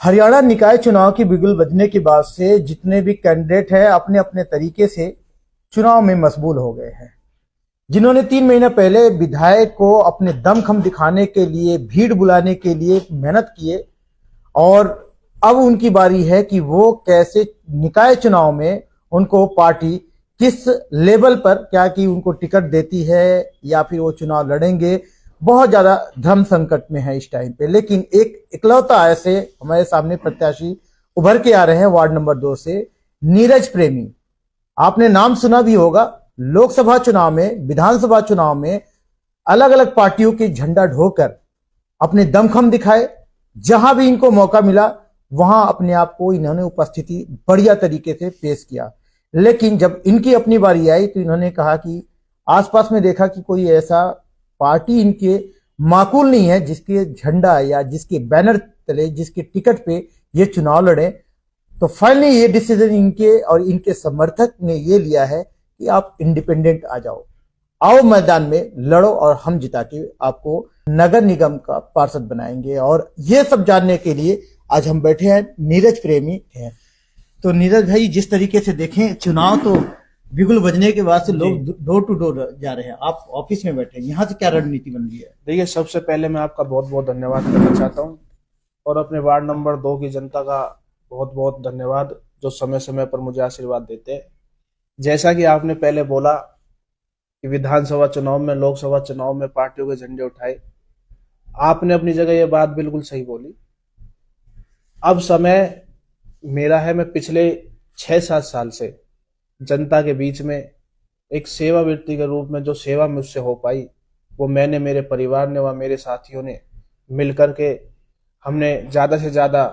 हरियाणा निकाय चुनाव की बिगुल बजने के बाद से जितने भी कैंडिडेट हैं अपने अपने तरीके से चुनाव में मशगूल हो गए हैं। जिन्होंने 3 महीने पहले विधायक को अपने दमखम दिखाने के लिए, भीड़ बुलाने के लिए मेहनत किए और अब उनकी बारी है कि वो कैसे निकाय चुनाव में उनको पार्टी किस लेवल पर, क्या कि उनको टिकट देती है या फिर वो चुनाव लड़ेंगे। बहुत ज्यादा धर्म संकट में है इस टाइम पे, लेकिन एक इकलौता ऐसे हमारे सामने प्रत्याशी उभर के आ रहे हैं वार्ड नंबर 2 से, नीरज प्रेमी। आपने नाम सुना भी होगा। लोकसभा चुनाव में, विधानसभा चुनाव में अलग अलग पार्टियों के झंडा ढोकर अपने दमखम दिखाए। जहां भी इनको मौका मिला वहां अपने आप को इन्होंने उपस्थिति बढ़िया तरीके से पेश किया। लेकिन जब इनकी अपनी बारी आई तो इन्होंने कहा कि आसपास में देखा कि कोई ऐसा पार्टी इनके माकूल नहीं है जिसके झंडा या जिसके बैनर तले, जिसके टिकट पे ये चुनाव लड़े। तो फाइनली ये डिसीजन इनके और इनके समर्थक ने ये लिया है कि आप इंडिपेंडेंट आ जाओ, आओ मैदान में लड़ो और हम जिता के आपको नगर निगम का पार्षद बनाएंगे। और ये सब जानने के लिए आज हम बैठे हैं, नीरज प्रेमी हैं। तो नीरज भाई, जिस तरीके से देखें चुनाव तो बिगुल बजने के बाद से लोग डोर टू डोर जा रहे हैं, आप ऑफिस में बैठे हैं, यहाँ से क्या रणनीति बन रही है? देखिए, सबसे पहले मैं आपका बहुत बहुत धन्यवाद करना चाहता हूँ और अपने वार्ड नंबर 2 की जनता का बहुत बहुत धन्यवाद जो समय समय पर मुझे आशीर्वाद देते हैं। जैसा कि आपने पहले बोला कि विधानसभा चुनाव में, लोकसभा चुनाव में पार्टियों के झंडे उठाए, आपने अपनी जगह ये बात बिल्कुल सही बोली। अब समय मेरा है, मैं पिछले 6-7 साल से जनता के बीच में एक सेवावृत्ति के रूप में जो सेवा मुझसे हो पाई वो मैंने, मेरे परिवार ने व मेरे साथियों ने मिलकर के हमने ज़्यादा से ज़्यादा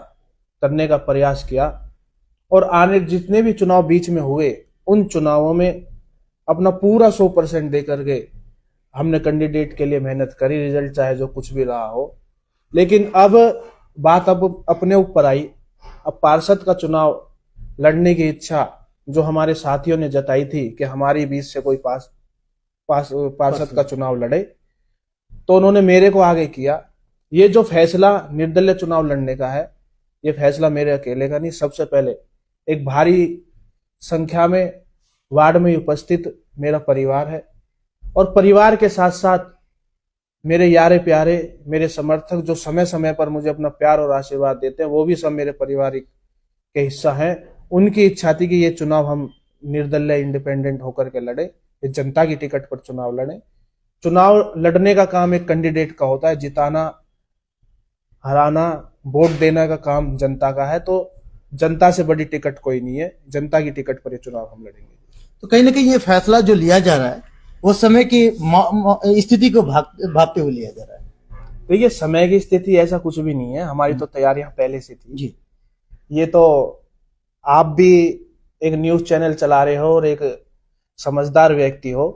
करने का प्रयास किया। और आने जितने भी चुनाव बीच में हुए उन चुनावों में अपना पूरा 100% दे करके हमने कैंडिडेट के लिए मेहनत करी, रिजल्ट चाहे जो कुछ भी रहा हो। लेकिन अब बात अब अपने ऊपर आई। अब पार्षद का चुनाव लड़ने की इच्छा जो हमारे साथियों ने जताई थी कि हमारी बीच से कोई पार्षद का चुनाव लड़े, तो उन्होंने मेरे को आगे किया। ये जो फैसला निर्दलीय चुनाव लड़ने का है, ये फैसला मेरे अकेले का नहीं। सबसे पहले एक भारी संख्या में वार्ड में उपस्थित मेरा परिवार है और परिवार के साथ साथ मेरे यारे प्यारे, मेरे समर्थक जो समय समय पर मुझे अपना प्यार और आशीर्वाद देते हैं, वो भी सब मेरे पारिवारिक के हिस्सा हैं। उनकी इच्छा थी कि ये चुनाव हम निर्दलीय इंडिपेंडेंट होकर के लड़े, ये जनता की टिकट पर चुनाव लड़े। चुनाव लड़ने का काम एक कैंडिडेट का होता है, जिताना, हराना, वोट देने का काम जनता का है। तो जनता से बड़ी टिकट कोई नहीं है, जनता की टिकट पर ये चुनाव हम लड़ेंगे। तो कहीं ना कहीं ये फैसला जो लिया जा रहा है वो समय की स्थिति को भापते हुए लिया जा रहा है। देखिए, समय की स्थिति ऐसा कुछ भी नहीं है, हमारी तो तैयारियां पहले से थी जी। ये तो आप भी एक न्यूज चैनल चला रहे हो और एक समझदार व्यक्ति हो।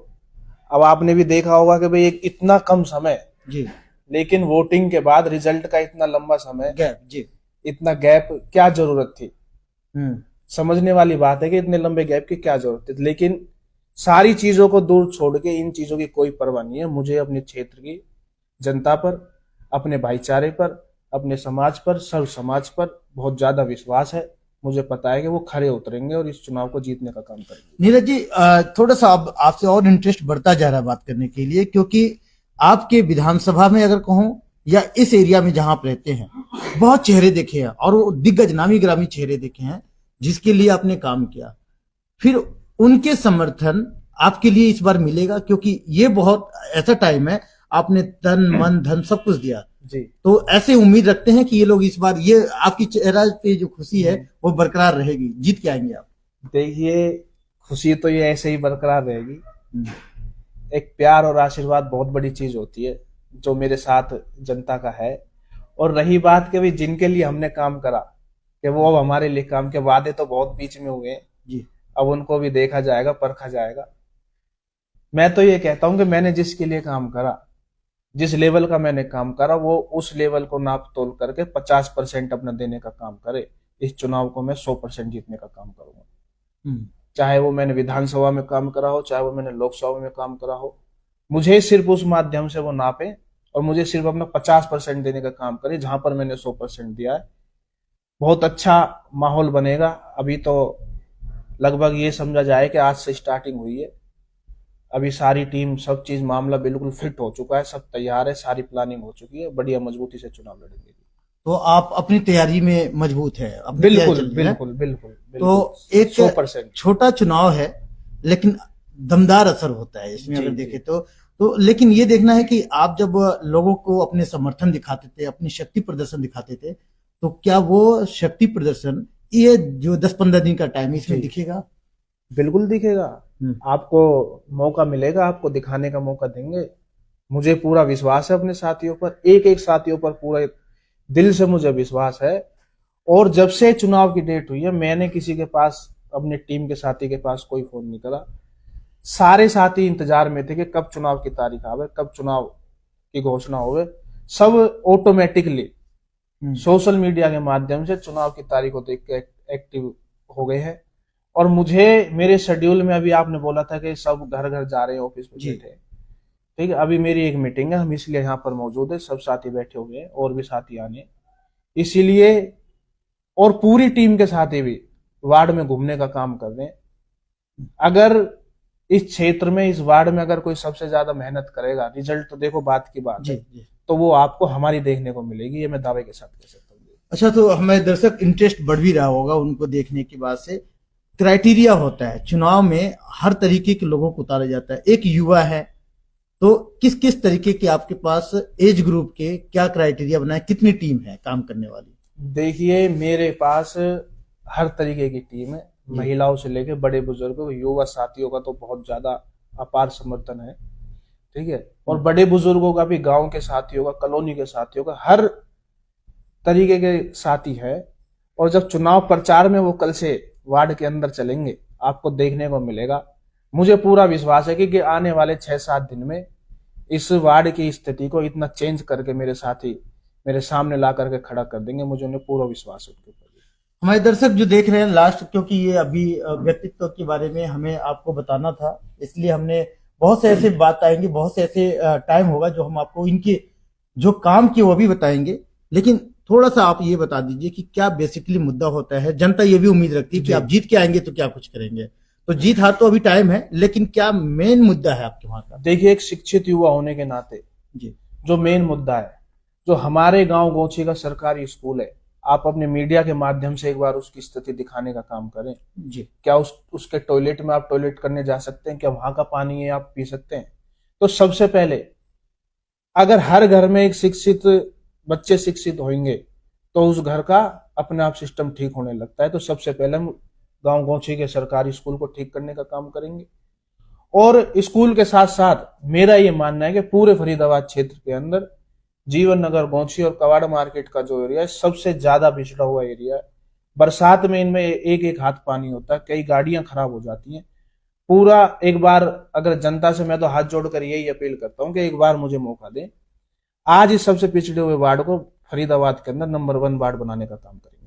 अब आपने भी देखा होगा कि भाई एक इतना कम समय जी, लेकिन वोटिंग के बाद रिजल्ट का इतना लंबा समय गैप, जी, इतना गैप, क्या जरूरत थी? समझने वाली बात है कि इतने लंबे गैप की क्या जरूरत थी। लेकिन सारी चीजों को दूर छोड़ के इन चीजों की कोई परवाह नहीं है। मुझे अपने क्षेत्र की जनता पर, अपने भाईचारे पर, अपने समाज पर, सर्व समाज पर बहुत ज्यादा विश्वास है। मुझे पता है कि वो खरे उतरेंगे और इस चुनाव को जीतने का काम करेंगे। नीरज जी, थोड़ा सा अब आपसे और इंटरेस्ट बढ़ता जा रहा है बात करने के लिए, क्योंकि आपके विधानसभा में अगर कहूं या इस एरिया में जहां आप रहते हैं, बहुत चेहरे देखे हैं और वो दिग्गज नामी ग्रामी चेहरे देखे हैं जिसके लिए आपने काम किया। फिर उनके समर्थन आपके लिए इस बार मिलेगा, क्योंकि ये बहुत ऐसा टाइम है, आपने तन मन धन सब कुछ दिया जी। तो ऐसे उम्मीद रखते हैं कि ये लोग इस बार, ये आपकी चेहरा पे जो खुशी है वो बरकरार रहेगी, जीत के आएंगे आप? देखिए, खुशी तो ये ऐसे ही बरकरार रहेगी। एक प्यार और आशीर्वाद बहुत बड़ी चीज होती है जो मेरे साथ जनता का है। और रही बात कि भाई जिनके लिए हमने काम करा कि वो अब हमारे लिए काम के, वादे तो बहुत बीच में हुए जी, अब उनको भी देखा जाएगा, परखा जाएगा। मैं तो ये कहता हूं कि मैंने जिसके लिए काम करा, जिस लेवल का मैंने काम करा, वो उस लेवल को नाप तोल करके 50% अपना देने का काम करे। इस चुनाव को मैं 100% जीतने का काम करूंगा। चाहे वो मैंने विधानसभा में काम करा हो, चाहे वो मैंने लोकसभा में काम करा हो, मुझे सिर्फ उस माध्यम से वो नापे और मुझे सिर्फ अपना 50% देने का काम करे जहां पर मैंने 100% दिया है। बहुत अच्छा माहौल बनेगा। अभी तो लगभग ये समझा जाए कि आज से स्टार्टिंग हुई है। अभी सारी टीम, सब चीज, मामला बिल्कुल फिट हो चुका है, सब तैयार है, सारी प्लानिंग हो चुकी है, बढ़िया मजबूती से चुनाव लड़ेंगे। तो आप अपनी तैयारी में मजबूत है, अपनी तैयारी बिल्कुल चल रही है। बिल्कुल बिल्कुल बिल्कुल, तो एक 100%। छोटा चुनाव है लेकिन दमदार असर होता है इसमें, जी, अगर जी। देखें तो लेकिन ये देखना है कि आप जब लोगों को अपने समर्थन दिखाते थे, अपनी शक्ति प्रदर्शन दिखाते थे, तो क्या वो शक्ति प्रदर्शन ये जो 10-15 दिन का टाइम है इसमें जी। दिखेगा? बिल्कुल दिखेगा। हम्म, आपको मौका मिलेगा, आपको दिखाने का मौका देंगे। मुझे पूरा विश्वास है अपने साथियों पर, एक एक साथियों पर पूरे दिल से मुझे विश्वास है। और जब से चुनाव की डेट हुई है, मैंने किसी के पास, अपने टीम के साथी के पास कोई फोन नहीं करा। सारे साथी इंतजार में थे कि कब चुनाव की तारीख आवे, कब चुनाव की घोषणा होवे। सब ऑटोमेटिकली हम्म, सोशल मीडिया के माध्यम से चुनाव की तारीख को देख के एक्टिव हो गए हैं। और मुझे, मेरे शेड्यूल में, अभी आपने बोला था कि सब घर घर जा रहे हैं, ऑफिस में जी। बैठे हैं, ठीक है, अभी मेरी एक मीटिंग है, हम इसलिए यहाँ पर मौजूद है, सब साथी बैठे हुए हैं, और भी साथी आने, इसीलिए। और पूरी टीम के साथी भी वार्ड में घूमने का काम कर रहे हैं। अगर इस क्षेत्र में, इस वार्ड में अगर कोई सबसे ज्यादा मेहनत करेगा, रिजल्ट तो देखो बात की बात जी है, जी। तो वो आपको हमारी देखने को मिलेगी, ये मैं दावे के साथ कह सकता हूँ। अच्छा, तो हमारे दर्शक इंटरेस्ट बढ़ भी रहा होगा उनको देखने के बाद से। क्राइटेरिया होता है चुनाव में, हर तरीके के लोगों को उतारा जाता है। एक युवा है, तो किस किस तरीके के आपके पास एज ग्रुप के क्या क्राइटेरिया बनाए, कितनी टीम है काम करने वाली? देखिए, मेरे पास हर तरीके की टीम है, जी। महिलाओं से लेकर बड़े बुजुर्गों, युवा साथियों का तो बहुत ज्यादा अपार समर्थन है, ठीक है। और बड़े बुजुर्गों का भी, गांव के साथियों का, कॉलोनी के साथियों का, हर तरीके के साथी है। और जब चुनाव प्रचार में वो कल से वार्ड के अंदर चलेंगे, आपको देखने को मिलेगा। मुझे पूरा विश्वास है कि आने वाले 6-7 दिन में इस वार्ड की स्थिति को इतना चेंज करके मेरे साथी मेरे सामने ला करके खड़ा कर देंगे। मुझे उन्हें पूरा विश्वास है उनके ऊपर। हमारे दर्शक जो देख रहे हैं लास्ट, क्योंकि ये अभी व्यक्तित्व के बारे में हमें आपको बताना था, इसलिए हमने बहुत से ऐसे बात आएंगे, बहुत से ऐसे टाइम होगा जो हम आपको इनके जो काम किए वो भी बताएंगे। लेकिन थोड़ा सा आप ये बता दीजिए कि क्या बेसिकली मुद्दा होता है। जनता ये भी उम्मीद रखती है कि जी। आप जीत के आएंगे तो क्या कुछ करेंगे। तो जीत हार तो अभी टाइम है, लेकिन क्या मेन मुद्दा है आपके वहां का? देखिए, एक शिक्षित युवा होने के नाते जी जो मेन मुद्दा है, जो हमारे गांव गोची का सरकारी स्कूल है, आप अपने मीडिया के माध्यम से एक बार उसकी स्थिति दिखाने का काम करें। जी क्या उसके टॉयलेट में आप टॉयलेट करने जा सकते हैं? क्या वहां का पानी है आप पी सकते हैं? तो सबसे पहले, अगर हर घर में एक शिक्षित बच्चे शिक्षित होंगे, तो उस घर का अपने आप सिस्टम ठीक होने लगता है। तो सबसे पहले हम गांव गौछी के सरकारी स्कूल को ठीक करने का काम करेंगे। और स्कूल के साथ साथ मेरा ये मानना है कि पूरे फरीदाबाद क्षेत्र के अंदर जीवन नगर, गौछी और कवाड़ मार्केट का जो एरिया है, सबसे ज्यादा पिछड़ा हुआ एरिया है। बरसात में इनमें एक एक हाथ पानी होता है, कई गाड़ियां खराब हो जाती हैं। पूरा एक बार, अगर जनता से मैं तो हाथ जोड़कर यही अपील करता हूं कि एक बार मुझे मौका दें, आज इस सबसे पिछड़े हुए वार्ड को फरीदाबाद के अंदर नंबर 1 वार्ड बनाने का काम करें।